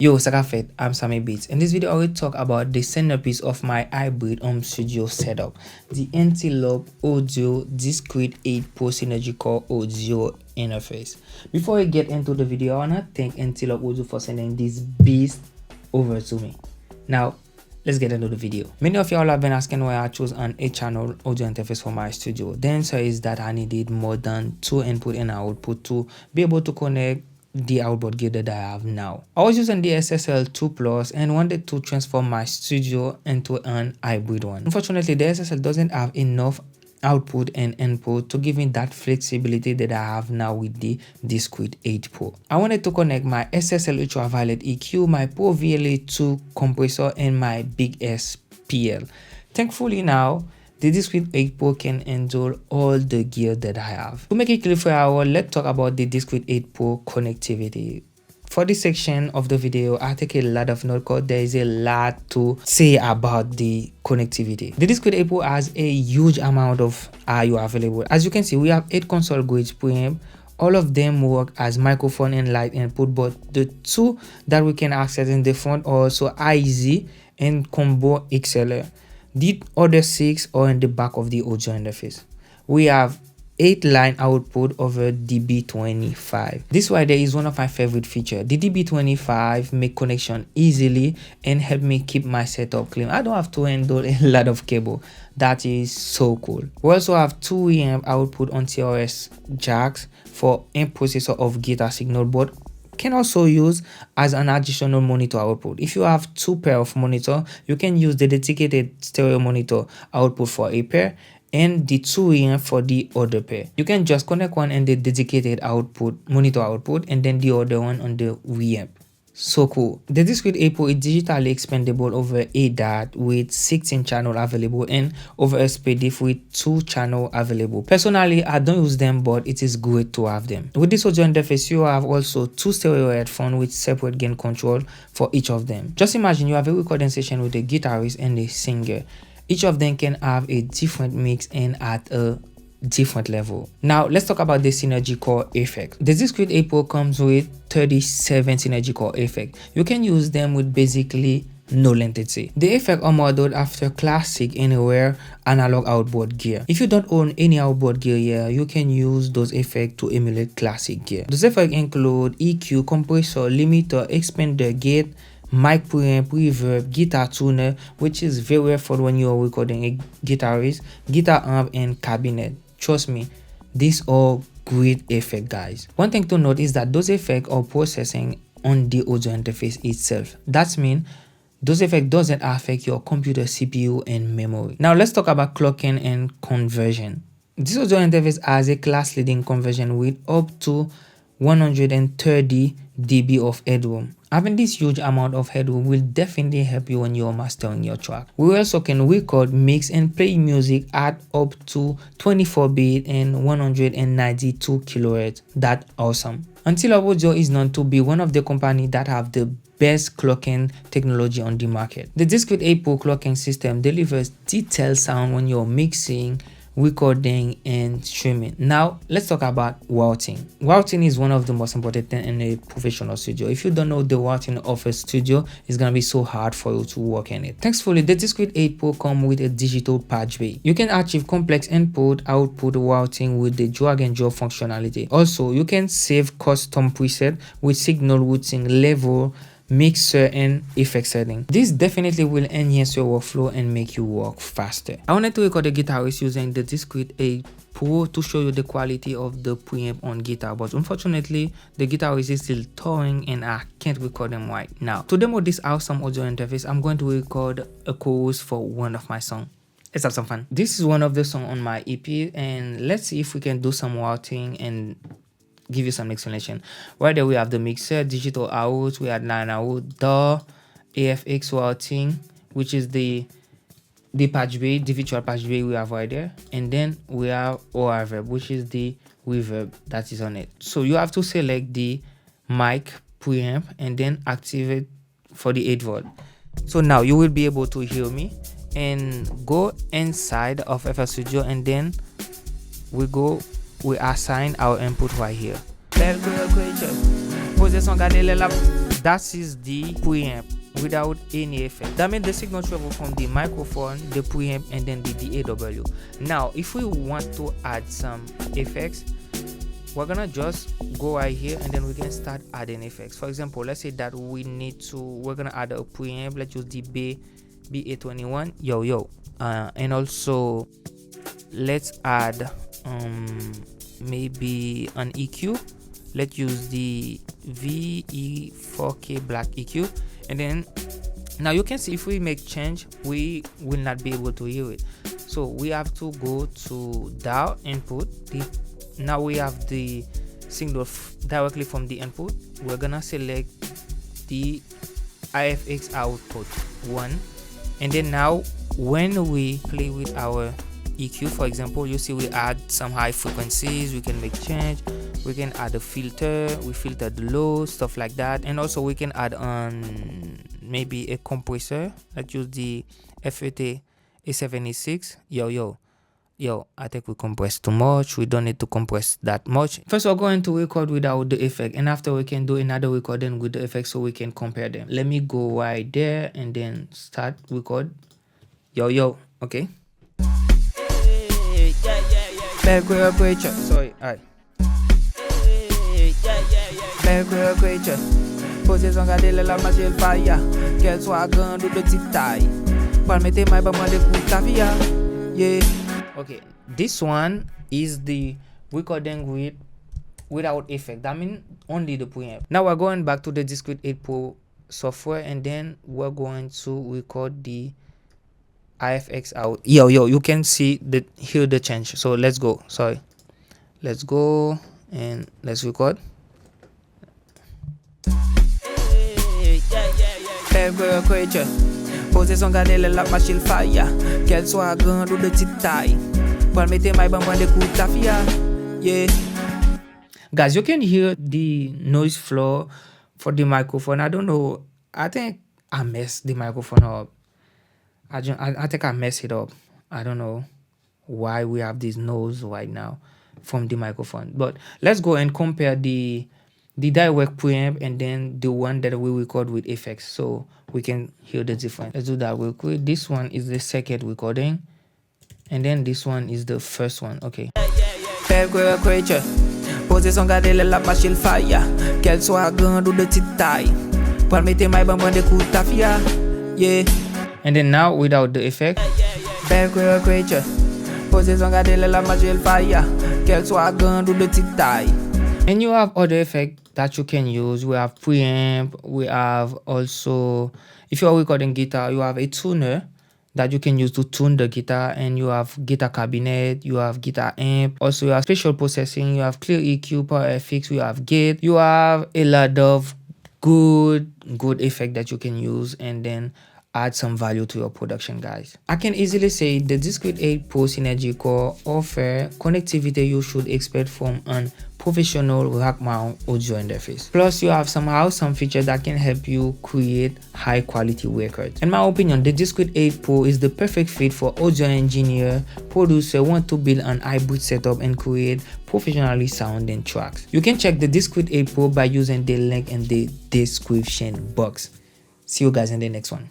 Yo, Sakafet, I'm Samy Beatz. In this video, I will talk about the centerpiece of my hybrid home studio setup, the Antelope Audio Discrete 8 Pro Synergy Core Audio interface. Before we get into the video, I wanna thank Antelope Audio for sending this beast over to me. Now, let's get into the video. Many of y'all have been asking why I chose an 8-channel audio interface for my studio. The answer is that I needed more than 2 input and output to be able to connect the outboard gear that I have now. I was using the SSL2 Plus and wanted to transform my studio into an hybrid one. Unfortunately, the SSL doesn't have enough output and input to give me that flexibility that I have now with the Discrete 8 Pro. I wanted to connect my SSL Ultraviolet EQ, my Pro VLA2 compressor, and my Big S PL. Thankfully now, the Discrete 8 Pro can handle all the gear that I have. To make it clear for y'all, let's talk about the Discrete 8 Pro connectivity. For this section of the video, I take a lot of notes because there is a lot to say about the connectivity. The Discrete 8 Pro has a huge amount of I/O available. As you can see, we have 8 console grade preamp. All of them work as microphone and light input, but the two that we can access in the front are also IZ and Combo XLR. The other 6 are in the back of the audio interface. We have 8 line output over DB25. This right there is one of my favorite features. The DB25 make connection easily and help me keep my setup clean. I don't have to handle a lot of cable. That is so cool. We also have 2 amp output on TRS jacks for in processor of guitar signal, but can also use as an additional monitor output. If you have 2 pair of monitor, you can use the dedicated stereo monitor output for a pair and the 2 amp for the other pair. You can just connect one in the dedicated output monitor output and then the other one on the reamp. So cool. The Discrete 8 Pro is digitally expandable over ADAT with 16 channel available and over SPDIF with 2 channel available. Personally, I don't use them, but it is great to have them. With this audio interface, you have also 2 stereo headphones with separate gain control for each of them. Just imagine you have a recording session with a guitarist and a singer. Each of them can have a different mix and at a different level. Now let's talk about the synergy core effect. The Discrete 8 Pro comes with 37 synergy core effects. You can use them with basically no latency. The effects are modeled after classic and rare analog outboard gear. If you don't own any outboard gear here, you can use those effects to emulate classic gear. Those effects include EQ, compressor, limiter, expander, gate, mic preamp, reverb, guitar tuner, which is very helpful when you are recording a guitarist, guitar amp, and cabinet. Trust me, these are great effects, guys. One thing to note is that those effects are processing on the audio interface itself. That means those effects doesn't affect your computer CPU and memory. Now let's talk about clocking and conversion. This audio interface has a class-leading conversion with up to 130 dB of headroom. Having this huge amount of headroom will definitely help you when you're mastering your track. We also can record, mix, and play music at up to 24-bit and 192 kHz. That's awesome. Antelope Audio is known to be one of the companies that have the best clocking technology on the market. The Discrete 8 Pro clocking system delivers detailed sound when you're mixing, recording, and streaming. Now let's talk about routing. Routing is one of the most important things in a professional studio. If you don't know the routing of a studio, it's gonna be so hard for you to work in it. Thankfully, the Discrete 8 Pro comes with a digital patch bay. You can achieve complex input output routing with the drag and drop functionality. Also, you can save custom preset with signal routing, level, mixer, and effect setting. This definitely will enhance your workflow and make you work faster. I wanted to record a guitarist using the Discrete 8 Pro to show you the quality of the preamp on guitar, but unfortunately the guitarist is still touring and I can't record them right now. To demo this awesome audio interface, I'm going to record a chorus for one of my songs. Let's have some fun. This is one of the songs on my EP, and let's see if we can do some routing and give you some explanation. Right there we have the mixer, digital out, we have line out, the AFX routing, which is the patch bay, the virtual patch bay we have right there, and then we have reverb, which is the reverb that is on it. So you have to select the mic preamp and then activate for the 8 volt. So now you will be able to hear me and go inside of FL Studio, and then we assign our input right here. Position, garder that is the preamp without any effect. That means the signal travel from the microphone, the preamp, and then the DAW. Now if we want to add some effects, we're gonna just go right here and then we can start adding effects. For example, let's say that we're gonna add a preamp. Let's use the BA21 yo, and also let's add maybe an EQ. Let's use the VE4K black EQ, and then now you can see if we make change, we will not be able to hear it. So we have to go to DAW input. Now we have the signal directly from the input. We're gonna select the IFX output 1, and then now when we play with our EQ, for example, you see we add some high frequencies, we can make change, we can add a filter, we filter the low, stuff like that, and also we can add on maybe a compressor. Let's use the FET A76. Yo, I think we compress too much. We don't need to compress that much. First we're going to record without the effect, and after we can do another recording with the effect so we can compare them. Let me go right there and then start record. Yo, okay. Sorry, alright. Posez en garder la machine fire, qu'elle soit grande ou de petite taille. Permettez moi de coups ta vie. Yeah. Okay, this one is the recording without effect. That means only the preamp. Now we're going back to the Discrete 8 Pro software, and then we're going to record the IFX out. Yo, you can hear the change. So let's go. Let's go and let's record. Posez son garder la machine fire, qu'elle soit grande ou de petite taille. Permettez moi de coups ta vie. Yeah. Guys, you can hear the noise floor for the microphone. I don't know. I think I messed the microphone up. I think I messed it up. I don't know why we have this noise right now from the microphone. But let's go and compare the direct preamp and then the one that we record with effects so we can hear the difference. Let's do that real quick. This one is the second recording, and then this one is the first one. Okay. Posez son garder la machine fire, qu'elle soit grande ou de petite taille. Permettez moi de coups ta vie. Yeah. And then now without the effect. Posez son garder la machine fire, qu'elle soit grande ou de petite taille. And you have other effects that you can use. We have preamp, we have also, if you are recording guitar, you have a tuner that you can use to tune the guitar, and you have guitar cabinet, you have guitar amp, also you have spatial processing, you have clear EQ, power FX, you have gate, you have a lot of good effect that you can use and then add some value to your production, guys. I can easily say the Discrete 8 Pro Synergy Core offer connectivity you should expect from an professional rack mount audio interface. Plus, you have some features that can help you create high quality records. In my opinion, the Discrete 8 Pro is the perfect fit for audio engineer, producer want to build an hybrid setup and create professionally sounding tracks. You can check the Discrete 8 Pro by using the link in the description box. See you guys in the next one.